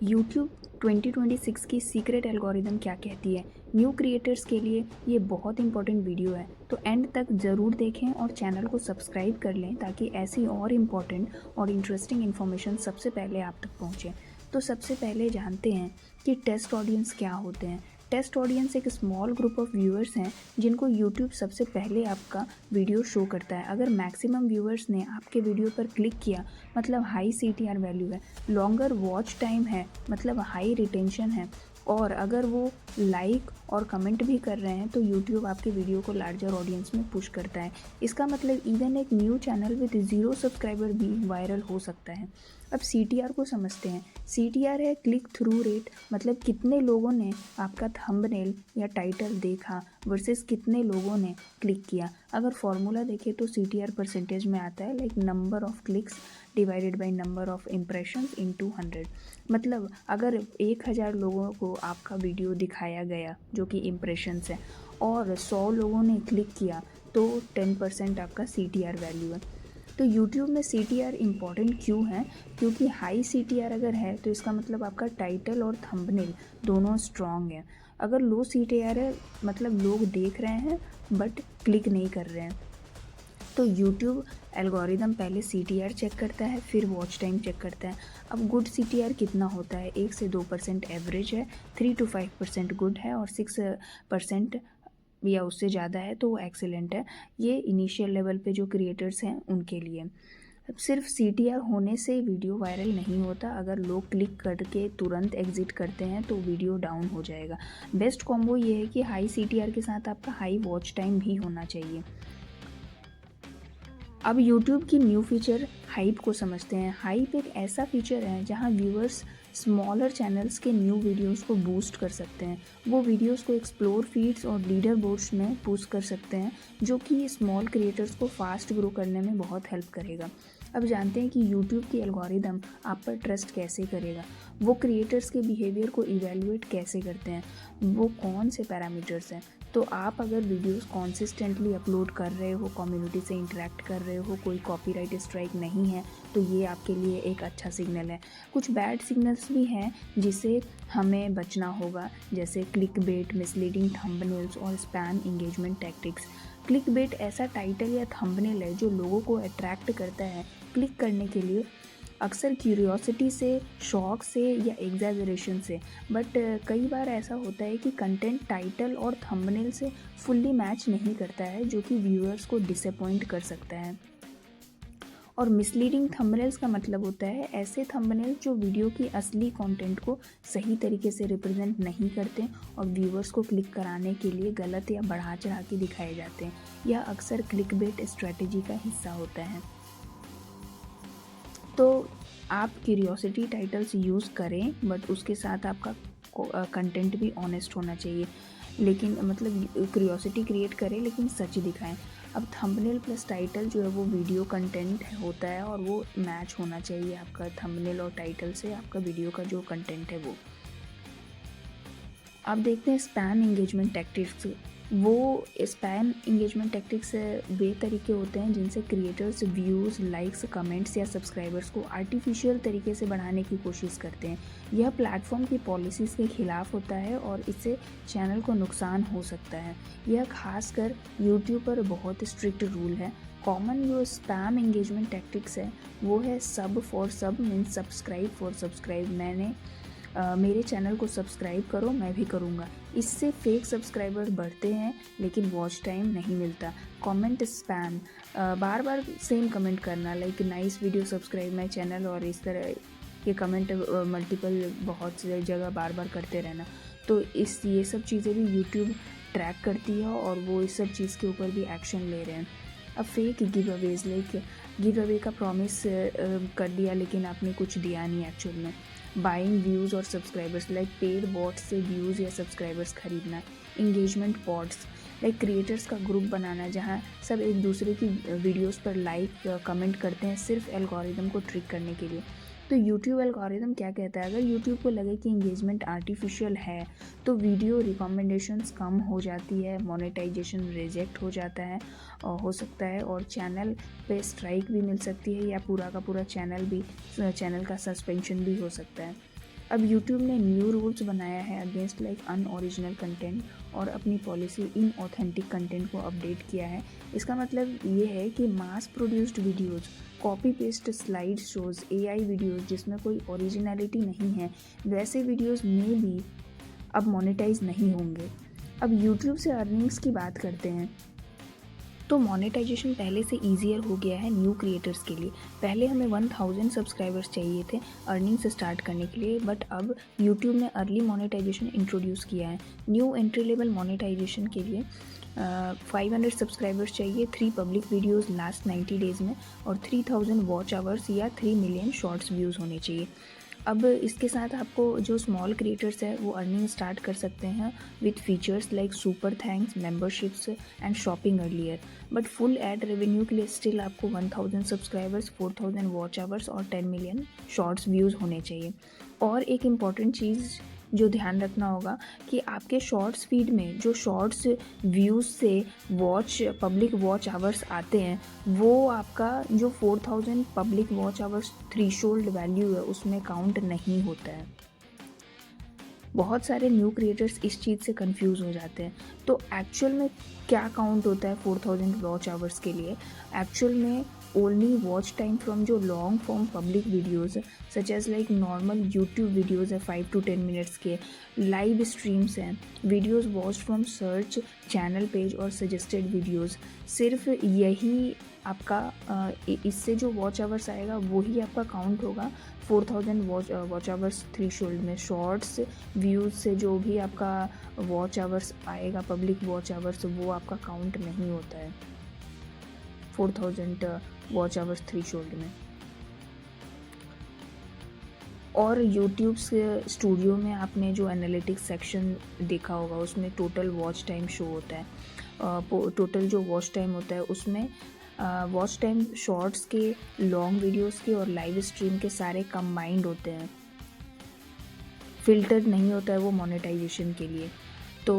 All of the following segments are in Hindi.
यूट्यूब 2026 की सीक्रेट एल्गोरिदम क्या कहती है? न्यू क्रिएटर्स के लिए ये बहुत इंपॉर्टेंट वीडियो है, तो एंड तक ज़रूर देखें और चैनल को सब्सक्राइब कर लें ताकि ऐसी और इम्पॉर्टेंट और इंटरेस्टिंग इन्फॉर्मेशन सबसे पहले आप तक पहुँचे। तो सबसे पहले जानते हैं कि टेस्ट ऑडियंस क्या होते हैं। टेस्ट ऑडियंस एक स्मॉल ग्रुप ऑफ व्यूअर्स हैं जिनको यूट्यूब सबसे पहले आपका वीडियो शो करता है। अगर मैक्सिमम व्यूअर्स ने आपके वीडियो पर क्लिक किया मतलब हाई CTR वैल्यू है, लॉन्गर वॉच टाइम है मतलब हाई रिटेंशन है, और अगर वो लाइक और कमेंट भी कर रहे हैं तो यूट्यूब आपके वीडियो को लार्जर ऑडियंस में पुश करता है। इसका मतलब इवन एक न्यू चैनल विद 0 सब्सक्राइबर भी वायरल हो सकता है। अब CTR को समझते हैं। CTR है क्लिक थ्रू रेट, मतलब कितने लोगों ने आपका थंबनेल या टाइटल देखा वर्सेस कितने लोगों ने क्लिक किया। अगर फॉर्मूला देखें तो CTR परसेंटेज में आता है like number of clicks divided by number of impressions into 100। मतलब अगर 1000 लोगों को आपका वीडियो दिखाया गया जो कि इम्प्रेशंस है और 100 लोगों ने क्लिक किया तो 10% आपका CTR वैल्यू है। तो YouTube में CTR इम्पॉर्टेंट क्यों है? क्योंकि हाई CTR अगर है तो इसका मतलब आपका टाइटल और थंबनेल दोनों स्ट्रॉन्ग हैं। अगर लो CTR है मतलब लोग देख रहे हैं बट क्लिक नहीं कर रहे हैं। तो YouTube एल्गोरिदम पहले CTR चेक करता है, फिर वॉच टाइम चेक करता है। अब गुड CTR कितना होता है? 1 से 2% एवरेज है, 3 to 5% गुड है और 6% या उससे ज़्यादा है तो वो एक्सीलेंट है। ये इनिशियल लेवल पे जो क्रिएटर्स हैं उनके लिए। अब सिर्फ CTR होने से वीडियो वायरल नहीं होता। अगर लोग क्लिक करके तुरंत एग्जिट करते हैं तो वीडियो डाउन हो जाएगा। बेस्ट कॉम्बो ये है कि हाई CTR के साथ आपका हाई वॉच टाइम भी होना चाहिए। अब YouTube की न्यू फीचर हाइप को समझते हैं। हाइप एक ऐसा फीचर है जहां व्यूअर्स स्मॉलर चैनल्स के न्यू वीडियोस को बूस्ट कर सकते हैं। वो वीडियोस को एक्सप्लोर फीड्स और लीडर बोर्ड्स में पुश कर सकते हैं, जो कि स्मॉल क्रिएटर्स को फास्ट ग्रो करने में बहुत हेल्प करेगा। अब जानते हैं कि YouTube की एल्गोरिदम आप पर ट्रस्ट कैसे करेगा। वो क्रिएटर्स के बिहेवियर को इवेलुएट कैसे करते हैं, वो कौन से पैरामीटर्स हैं। तो आप अगर वीडियोस कॉन्सिस्टेंटली अपलोड कर रहे हो, कम्युनिटी से इंटरेक्ट कर रहे हो, कोई कॉपीराइट स्ट्राइक नहीं है, तो ये आपके लिए एक अच्छा सिग्नल है। कुछ बैड सिग्नल्स भी हैं जिसे हमें बचना होगा, जैसे क्लिक बेट, मिसलीडिंग थंबनेल्स और spam engagement tactics. Click bait ऐसा टाइटल या थंबनेल है जो लोगों को अट्रैक्ट करता है क्लिक करने के लिए, अक्सर क्यूरियोसिटी से, शौक से या एग्जैजरेशन से। बट कई बार ऐसा होता है कि कंटेंट टाइटल और थंबनेल से फुल्ली मैच नहीं करता है, जो कि व्यूअर्स को डिसअपॉइंट कर सकता है। और मिसलीडिंग थंबनेल्स का मतलब होता है ऐसे थंबनेल जो वीडियो की असली कंटेंट को सही तरीके से रिप्रेजेंट नहीं करते और व्यूअर्स को क्लिक कराने के लिए गलत या बढ़ा चढ़ा के दिखाए जाते हैं। यह अक्सर क्लिकबेट स्ट्रेटजी का हिस्सा होता है। तो आप क्यूरियोसिटी टाइटल्स यूज़ करें, बट उसके साथ आपका कंटेंट भी ऑनेस्ट होना चाहिए। लेकिन मतलब क्यूरियोसिटी क्रिएट करें लेकिन सच दिखाएं। अब थंबनेल प्लस टाइटल जो है वो वीडियो कंटेंट होता है और वो मैच होना चाहिए आपका थंबनेल और टाइटल से, आपका वीडियो का जो कंटेंट है वो। अब देखते हैं स्पैम इंगेजमेंट टैक्टिक्स। वो स्पैम इंगेजमेंट टैक्टिक्स वे तरीके होते हैं जिनसे क्रिएटर्स व्यूज़, लाइक्स, कमेंट्स या सब्सक्राइबर्स को आर्टिफिशियल तरीके से बढ़ाने की कोशिश करते हैं। यह प्लेटफॉर्म की पॉलिसीज़ के खिलाफ होता है और इससे चैनल को नुकसान हो सकता है। यह खासकर यूट्यूब पर बहुत स्ट्रिक्ट रूल है। कॉमन जो स्पैम इंगेजमेंट टैक्टिक्स है वो है सब फॉर सब, मीन्स सब्सक्राइब फॉर सब्सक्राइब। मेरे चैनल को सब्सक्राइब करो, मैं भी करूँगा। इससे फेक सब्सक्राइबर बढ़ते हैं लेकिन वॉच टाइम नहीं मिलता। कमेंट स्पैम, बार बार सेम कमेंट करना, like nice video, subscribe my channel, और इस तरह के कमेंट मल्टीपल बहुत सी जगह बार बार करते रहना। तो ये सब चीज़ें भी यूट्यूब ट्रैक करती है और वो इस सब चीज़ के ऊपर भी एक्शन ले रहे हैं। अब fake give Awez, like give away का प्रॉमिस कर दिया लेकिन आपने कुछ दिया नहीं एक्चुअल में। बाइंग व्यूज़ और सब्सक्राइबर्स, लाइक पेड बॉट्स से व्यूज़ या सब्सक्राइबर्स खरीदना। इंगेजमेंट पॉड्स, लाइक क्रिएटर्स का ग्रुप बनाना जहां सब एक दूसरे की वीडियोस पर लाइक कमेंट करते हैं सिर्फ एल्गोरिदम को ट्रिक करने के लिए। तो यूट्यूब एल्गोरिदम क्या कहता है? अगर यूट्यूब को लगे कि इंगेजमेंट आर्टिफिशियल है तो वीडियो रिकमेंडेशंस कम हो जाती है, मोनेटाइजेशन रिजेक्ट हो जाता है और हो सकता है, और चैनल पे स्ट्राइक भी मिल सकती है या पूरा का पूरा चैनल का सस्पेंशन भी हो सकता है। अब यूट्यूब ने न्यू रूल्स बनाया है अगेंस्ट लाइक अनओरिजिनल कंटेंट और अपनी पॉलिसी इन ऑथेंटिक कंटेंट को अपडेट किया है। इसका मतलब ये है कि mass produced videos, copy paste slide shows, AI videos जिसमें कोई ओरिजिनलिटी नहीं है, वैसे वीडियोज़ में भी अब मोनेटाइज नहीं होंगे। अब यूट्यूब से अर्निंग्स की बात करते हैं तो मोनेटाइजेशन पहले से ईजियर हो गया है न्यू क्रिएटर्स के लिए। पहले हमें 1000 सब्सक्राइबर्स चाहिए थे अर्निंग्स स्टार्ट करने के लिए, बट अब यूट्यूब ने अर्ली मोनेटाइजेशन इंट्रोड्यूस किया है। न्यू एंट्री लेवल मोनेटाइजेशन के लिए 500 सब्सक्राइबर्स चाहिए, 3 पब्लिक वीडियोस लास्ट 90 डेज़ में और 3000 वॉच आवर्स या 3 मिलियन शॉर्ट्स व्यूज़ होने चाहिए। अब इसके साथ आपको जो स्मॉल क्रिएटर्स है वो अर्निंग स्टार्ट कर सकते हैं with features like super thanks, memberships and shopping earlier. But full ad revenue के लिए स्टिल आपको 1000 सब्सक्राइबर्स, 4000 वॉच आवर्स और 10 मिलियन शॉर्ट्स व्यूज़ होने चाहिए। और एक इम्पॉर्टेंट चीज़ जो ध्यान रखना होगा कि आपके शॉर्ट्स फीड में जो शॉर्ट्स व्यूज़ से पब्लिक वॉच आवर्स आते हैं वो आपका जो 4000 public watch hours threshold value है उसमें काउंट नहीं होता है। बहुत सारे न्यू क्रिएटर्स इस चीज़ से कंफ्यूज हो जाते हैं। तो एक्चुअल में क्या काउंट होता है 4000 वॉच आवर्स के लिए? एक्चुअल में ओनली वॉच टाइम फ्रॉम जो long form public videos such as like normal YouTube videos है 5 to 10 मिनट्स के, लाइव स्ट्रीम्स हैं, videos watch from search, channel page और सजेस्टेड वीडियोज़, सिर्फ यही आपका इससे जो वॉच आवर्स आएगा वही आपका काउंट होगा 4000 वॉच आवर्स थ्रीशोल्ड में। शॉर्ट्स व्यूज़ से जो भी आपका वॉच आवर्स आएगा पब्लिक वॉच आवर्स वो आपका काउंट नहीं होता है 4000 वॉच आवर्स थ्रीशोल्ड में। और यूट्यूब से स्टूडियो में आपने जो एनालिटिक्स सेक्शन देखा होगा उसमें टोटल वॉच टाइम शो होता है। टोटल जो वॉच टाइम होता है उसमें वॉच टाइम शॉर्ट्स के, लॉन्ग वीडियोस के और लाइव स्ट्रीम के सारे कंबाइंड होते हैं, फिल्टर नहीं होता है वो मोनेटाइजेशन के लिए। तो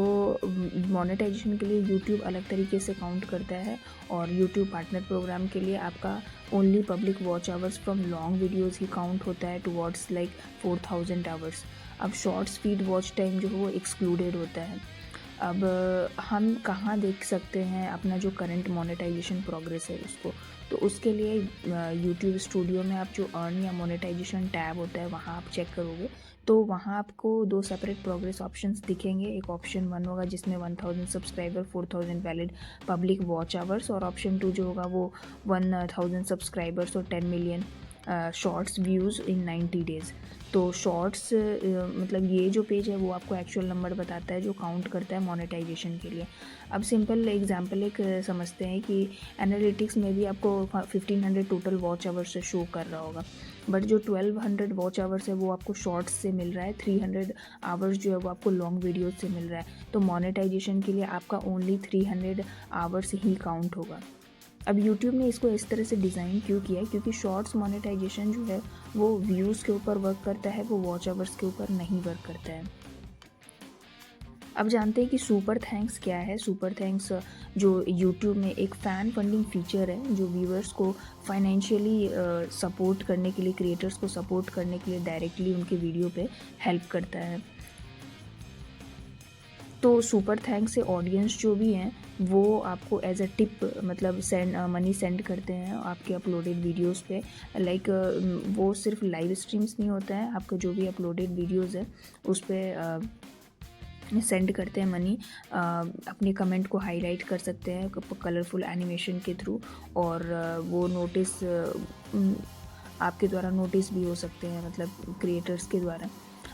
मोनेटाइजेशन के लिए यूट्यूब अलग तरीके से काउंट करता है और यूट्यूब पार्टनर प्रोग्राम के लिए आपका only public watch hours from long videos he count होता है टुवर्ड्स लाइक 4000 आवर्स। अब शॉर्ट्स फीड वॉच टाइम जो है वो एक्सक्लूडेड होता है। अब हम कहाँ देख सकते हैं अपना जो करंट मोनेटाइजेशन प्रोग्रेस है उसको? तो उसके लिए यूट्यूब स्टूडियो में आप जो अर्न या मोनेटाइजेशन टैब होता है वहाँ आप चेक करोगे तो वहाँ आपको 2 सेपरेट प्रोग्रेस ऑप्शंस दिखेंगे। एक ऑप्शन 1 होगा जिसमें 1000 subscriber, 4000 valid public watch hours, और ऑप्शन 2 जो होगा वो 1000 सब्सक्राइबर्स और 10 million shorts views in 90 days. तो शॉर्ट्स मतलब ये जो पेज है वो आपको एक्चुअल नंबर बताता है जो काउंट करता है मोनेटाइजेशन के लिए। अब सिंपल एग्जांपल एक समझते हैं कि एनालिटिक्स में भी आपको 1500 टोटल वॉच आवर्स से शो कर रहा होगा, बट जो 1200 वॉच आवर्स है वो आपको शॉर्ट्स से मिल रहा है, 300 आवर्स जो है वो आपको लॉन्ग वीडियोज से मिल रहा है। तो मोनेटाइजेशन के लिए आपका ओनली 300 आवर्स ही काउंट होगा। अब YouTube ने इसको इस तरह से डिज़ाइन क्यों किया है? क्योंकि शॉर्ट्स मोनेटाइजेशन जो है वो व्यूज़ के ऊपर वर्क करता है, वो वॉच आवर्स के ऊपर नहीं वर्क करता है। अब जानते हैं कि सुपर थैंक्स क्या है। सुपर थैंक्स जो YouTube में एक फ़ैन फंडिंग फीचर है जो व्यूअर्स को फाइनेंशियली सपोर्ट करने के लिए, क्रिएटर्स को सपोर्ट करने के लिए डायरेक्टली उनके वीडियो पे हेल्प करता है। तो सुपर थैंक्स से ऑडियंस जो भी हैं वो आपको एज अ टिप मतलब मनी सेंड करते हैं आपके अपलोडेड वीडियोस पे। लाइक वो सिर्फ लाइव स्ट्रीम्स नहीं होता है, आपका जो भी अपलोडेड वीडियोस है उस पर सेंड करते हैं मनी। अपने कमेंट को हाईलाइट कर सकते हैं कलरफुल एनिमेशन के थ्रू, और वो नोटिस आपके द्वारा नोटिस भी हो सकते हैं, मतलब क्रिएटर्स के द्वारा।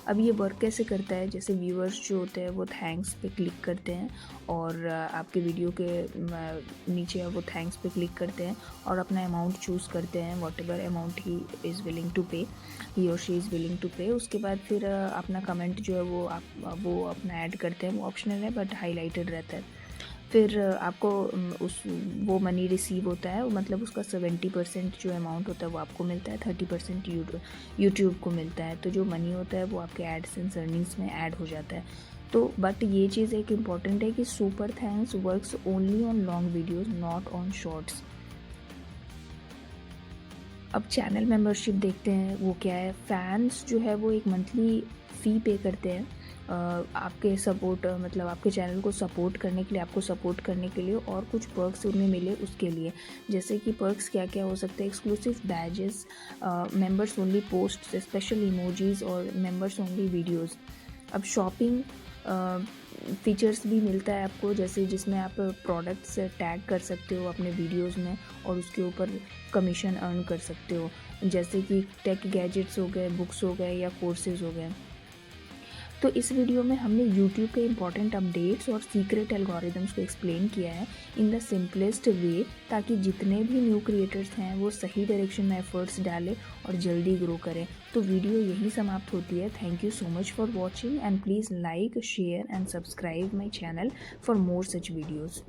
अब ये वर्क कैसे करता है? जैसे व्यूअर्स जो होते हैं वो थैंक्स पे क्लिक करते हैं और आपके वीडियो के नीचे वो थैंक्स पे क्लिक करते हैं और अपना अमाउंट चूज़ करते हैं, whatever amount he is willing to pay, he और शी इज़ विलिंग टू पे। उसके बाद फिर अपना कमेंट जो है वो अपना ऐड करते हैं, वो ऑप्शनल है बट हाईलाइटेड रहता है। फिर आपको वो मनी रिसीव होता है, मतलब उसका 70% जो अमाउंट होता है वो आपको मिलता है, 30% यूट्यूब को मिलता है। तो जो मनी होता है वो आपके एडसेंस अर्निंग्स में ऐड हो जाता है। तो बट ये चीज़ एक इम्पॉर्टेंट है कि super thanks works only on long videos, not on shorts. अब चैनल मेंबरशिप देखते हैं, वो क्या है। फैंस जो है वो एक मंथली फ़ी पे करते हैं आपके सपोर्ट मतलब आपके चैनल को सपोर्ट करने के लिए, आपको सपोर्ट करने के लिए, और कुछ पर्क्स उन्हें मिले उसके लिए। जैसे कि पर्क्स क्या क्या हो सकते हैं, exclusive badges, members only post, special emojis और मेंबर्स ओनली वीडियोस। अब शॉपिंग फीचर्स भी मिलता है आपको, जैसे जिसमें आप प्रोडक्ट्स टैग कर सकते हो अपने वीडियोस में और उसके ऊपर कमीशन अर्न कर सकते हो, जैसे कि टेक गैजेट्स हो गए, बुक्स हो गए या कोर्सेज हो गए। तो इस वीडियो में हमने YouTube के इम्पॉर्टेंट अपडेट्स और सीक्रेट एल्गोरिदम्स को एक्सप्लेन किया है इन द सिंपलेस्ट वे, ताकि जितने भी न्यू क्रिएटर्स हैं वो सही डायरेक्शन में एफर्ट्स डालें और जल्दी ग्रो करें। तो वीडियो यही समाप्त होती है। Thank you so much for watching and please like, share and subscribe my channel for more such videos.